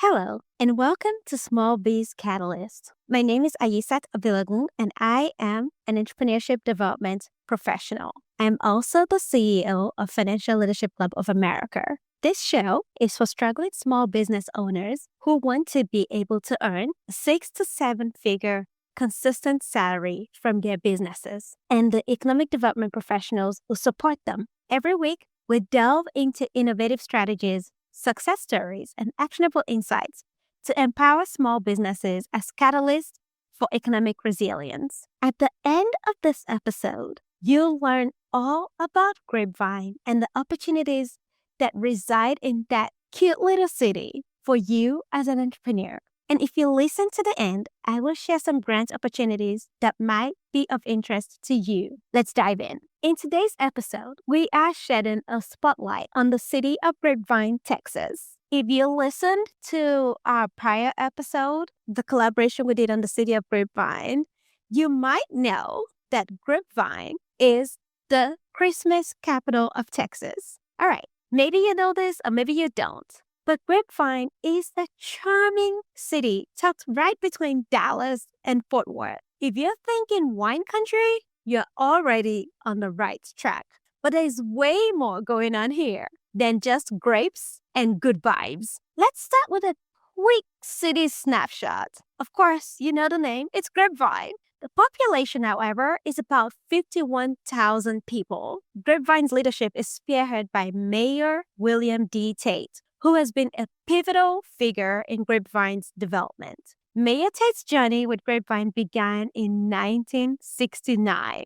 Hello, and welcome to Small Biz Catalyst. My name is Ayisat Abilogun, and I am an entrepreneurship development professional. I'm also the CEO of Financial Leadership Club of America. This show is for struggling small business owners who want to be able to earn a 6 to 7 figure consistent salary from their businesses and the economic development professionals who support them. Every week, we delve into innovative strategies, success stories, and actionable insights to empower small businesses as catalysts for economic resilience. At the end of this episode, you'll learn all about Grapevine and the opportunities that reside in that cute little city for you as an entrepreneur. And if you listen to the end, I will share some grant opportunities that might be of interest to you. Let's dive in. In today's episode, we are shedding a spotlight on the city of Grapevine, Texas. If you listened to our prior episode, the collaboration we did on the city of Grapevine, you might know that Grapevine is the Christmas capital of Texas. All right, maybe you know this or maybe you don't. But Grapevine is a charming city tucked right between Dallas and Fort Worth. If you're thinking wine country, you're already on the right track. But there's way more going on here than just grapes and good vibes. Let's start with a quick city snapshot. Of course, you know the name, it's Grapevine. The population, however, is about 51,000 people. Grapevine's leadership is spearheaded by Mayor William D. Tate, who has been a pivotal figure in Grapevine's development. Mayor Tate's journey with Grapevine began in 1969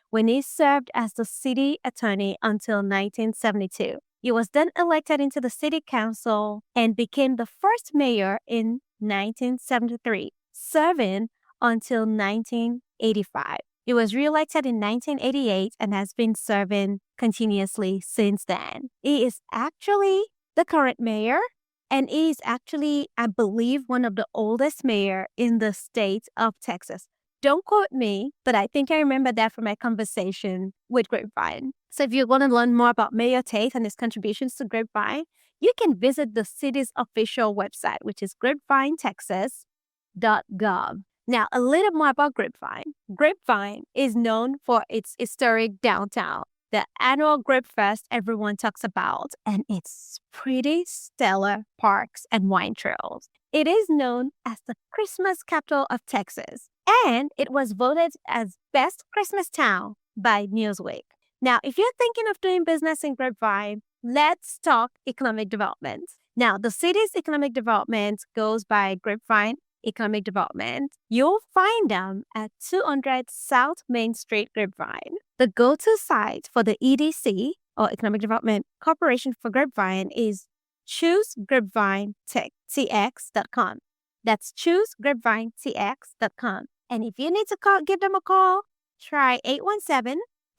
when he served as the city attorney until 1972. He was then elected into the city council and became the first mayor in 1973, serving until 1985. He was reelected in 1988 and has been serving continuously since then. He is actually the current mayor, and he is actually, I believe, one of the oldest mayor in the state of Texas. Don't quote me, but I think I remember that from my conversation with Grapevine. So if you want to learn more about Mayor Tate and his contributions to Grapevine, you can visit the city's official website, which is grapevinetexas.gov. Now, a little more about Grapevine. Grapevine is known for its historic downtown, the annual Grape Fest everyone talks about, and its pretty stellar parks and wine trails. It is known as the Christmas capital of Texas, and it was voted as best Christmas town by Newsweek. Now, if you're thinking of doing business in Grapevine, let's talk economic development. Now, the city's economic development goes by Grapevine Economic Development. You'll find them at 200 South Main Street, Grapevine. The go-to site for the EDC, or Economic Development Corporation for Grapevine, is choosegrapevinetx.com. That's choosegrapevinetx.com. And if you need to give them a call, try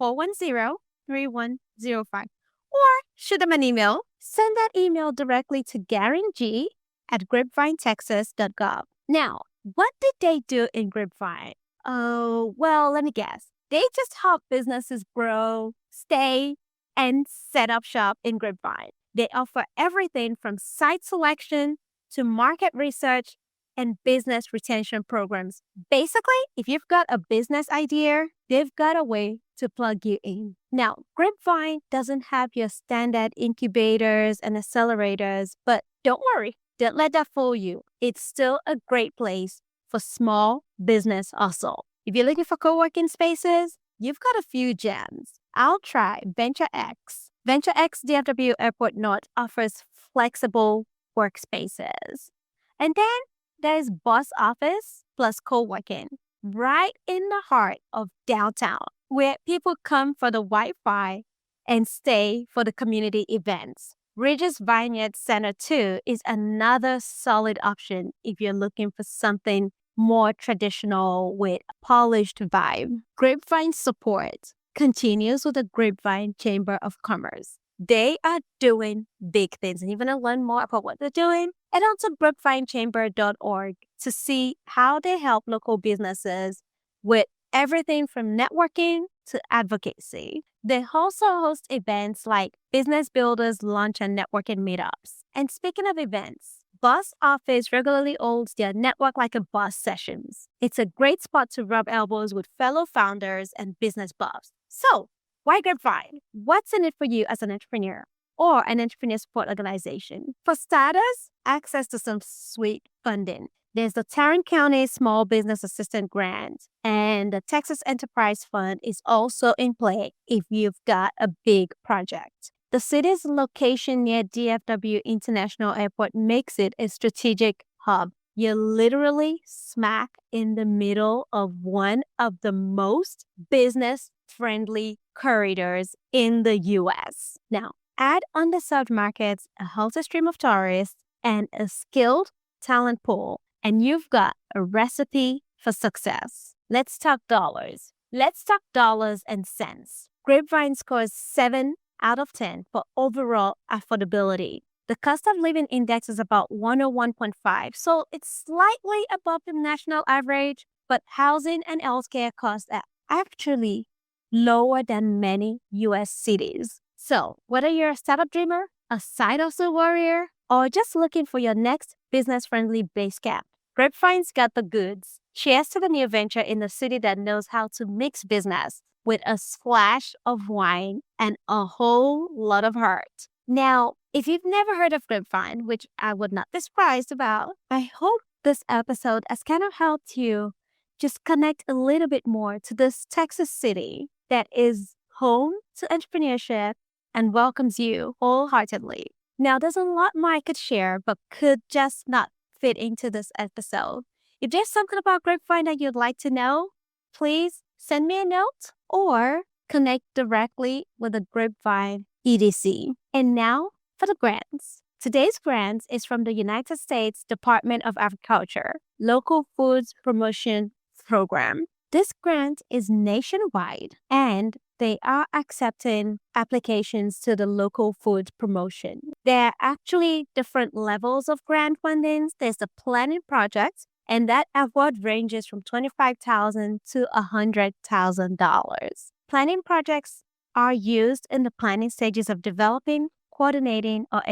817-410-3105 or shoot them an email. Send that email directly to garenG@grapevinetexas.gov. Now, what did they do in Grapevine? Oh, well, let me guess. They just help businesses grow, stay, and set up shop in Grapevine. They offer everything from site selection to market research and business retention programs. Basically, if you've got a business idea, they've got a way to plug you in. Now, Grapevine doesn't have your standard incubators and accelerators, but don't worry. Don't let that fool you. It's still a great place for small business hustle. If you're looking for co-working spaces, you've got a few gems. I'll try VentureX. VentureX DFW Airport North offers flexible workspaces. And then there's Boss Office plus co-working right in the heart of downtown, where people come for the Wi-Fi and stay for the community events. Regis Vineyard Center 2 is another solid option if you're looking for something more traditional with a polished vibe. Grapevine support continues with the Grapevine Chamber of Commerce. They are doing big things, and you want to learn more about what they're doing? Head on to grapevinechamber.org to see how they help local businesses with everything from networking to advocacy. They also host events like Business Builders Lunch and Networking Meetups. And speaking of events, Boss Office regularly holds their Network Like a Boss sessions. It's a great spot to rub elbows with fellow founders and business buffs. So, why Grapevine? What's in it for you as an entrepreneur or an entrepreneur support organization? For starters, access to some sweet funding. There's the Tarrant County Small Business Assistant Grant, and the Texas Enterprise Fund is also in play if you've got a big project. The city's location near DFW International Airport makes it a strategic hub. You're literally smack in the middle of one of the most business-friendly corridors in the U.S. Now, add underserved markets, a healthy stream of tourists, and a skilled talent pool, and you've got a recipe for success. Let's talk dollars. Let's talk dollars and cents. Grapevine scores 7 out of 10 for overall affordability. The cost of living index is about 101.5, so it's slightly above the national average, but housing and healthcare costs are actually lower than many U.S. cities. So, whether you're a startup dreamer, a side hustle warrior, or just looking for your next business-friendly base camp, Grapevine's got the goods. Cheers to the new venture in the city that knows how to mix business with a splash of wine and a whole lot of heart. Now, if you've never heard of Grapevine, which I would not be surprised about, I hope this episode has kind of helped you just connect a little bit more to this Texas city that is home to entrepreneurship and welcomes you wholeheartedly. Now, there's a lot more I could share, but could just not fit into this episode. If there's something about Grapevine that you'd like to know, please send me a note or connect directly with the Grapevine EDC. And now for the grants. Today's grant is from the United States Department of Agriculture, Local Foods Promotion Program. This grant is nationwide and they are accepting applications to the local food promotion. There are actually different levels of grant funding. There's the planning project, and that award ranges from $25,000 to $100,000. Planning projects are used in the planning stages of developing, coordinating, or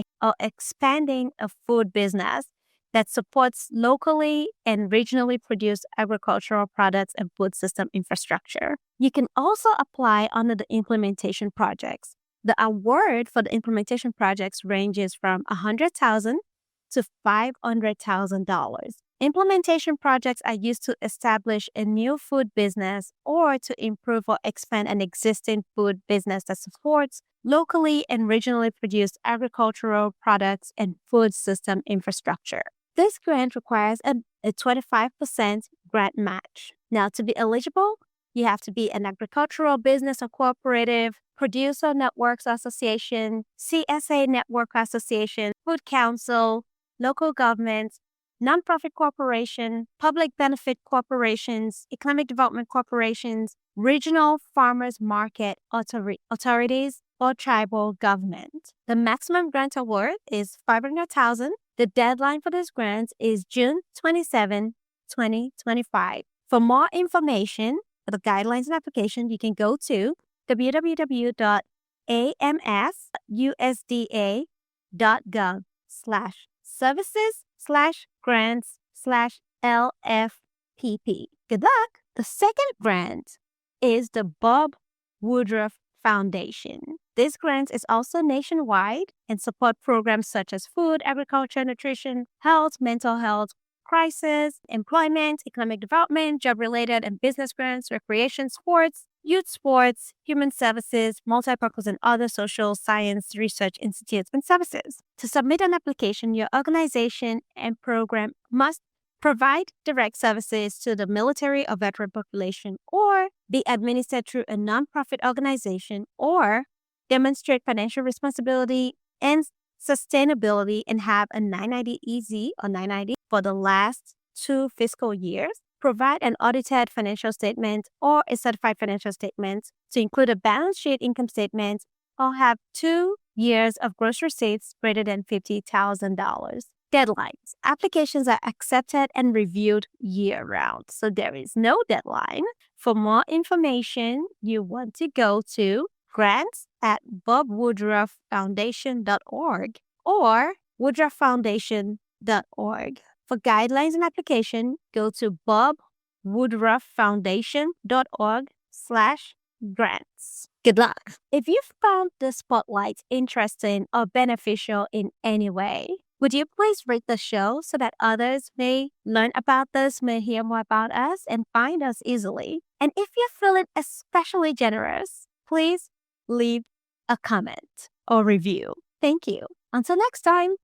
expanding a food business that supports locally and regionally produced agricultural products and food system infrastructure. You can also apply under the implementation projects. The award for the implementation projects ranges from $100,000 to $500,000. Implementation projects are used to establish a new food business or to improve or expand an existing food business that supports locally and regionally produced agricultural products and food system infrastructure. This grant requires a 25% grant match. Now, to be eligible, you have to be an agricultural business or cooperative, producer networks association, CSA network association, food council, local government, nonprofit corporation, public benefit corporations, economic development corporations, regional farmers market authorities, or tribal government. The maximum grant award is $500,000. The deadline for this grant is June 27, 2025. For more information for the guidelines and application, you can go to www.amsUSDA.gov/services/grants/LFPP. Good luck. The second grant is the Bob Woodruff Foundation. This grant is also nationwide and support programs such as food, agriculture, nutrition, health, mental health, crisis, employment, economic development, job-related and business grants, recreation, sports, youth sports, human services, multi-purpose and other social science research institutes and services. To submit an application, your organization and program must provide direct services to the military or veteran population, or be administered through a nonprofit organization, or demonstrate financial responsibility and sustainability and have a 990 or 990 for the last 2 fiscal years. Provide an audited financial statement or a certified financial statement to include a balance sheet income statement, or have 2 years of gross receipts greater than $50,000. Deadlines. Applications are accepted and reviewed year-round, so there is no deadline. For more information, you want to go to grants@bobwoodrufffoundation.org or Woodruff Foundation www.woodrufffoundation.org. For guidelines and application, go to bobwoodrufffoundation.org/grants. Good luck. If you found the spotlight interesting or beneficial in any way, would you please rate the show so that others may learn about this, may hear more about us, and find us easily? And if you're feeling especially generous, please leave a comment or review. Thank you. Until next time.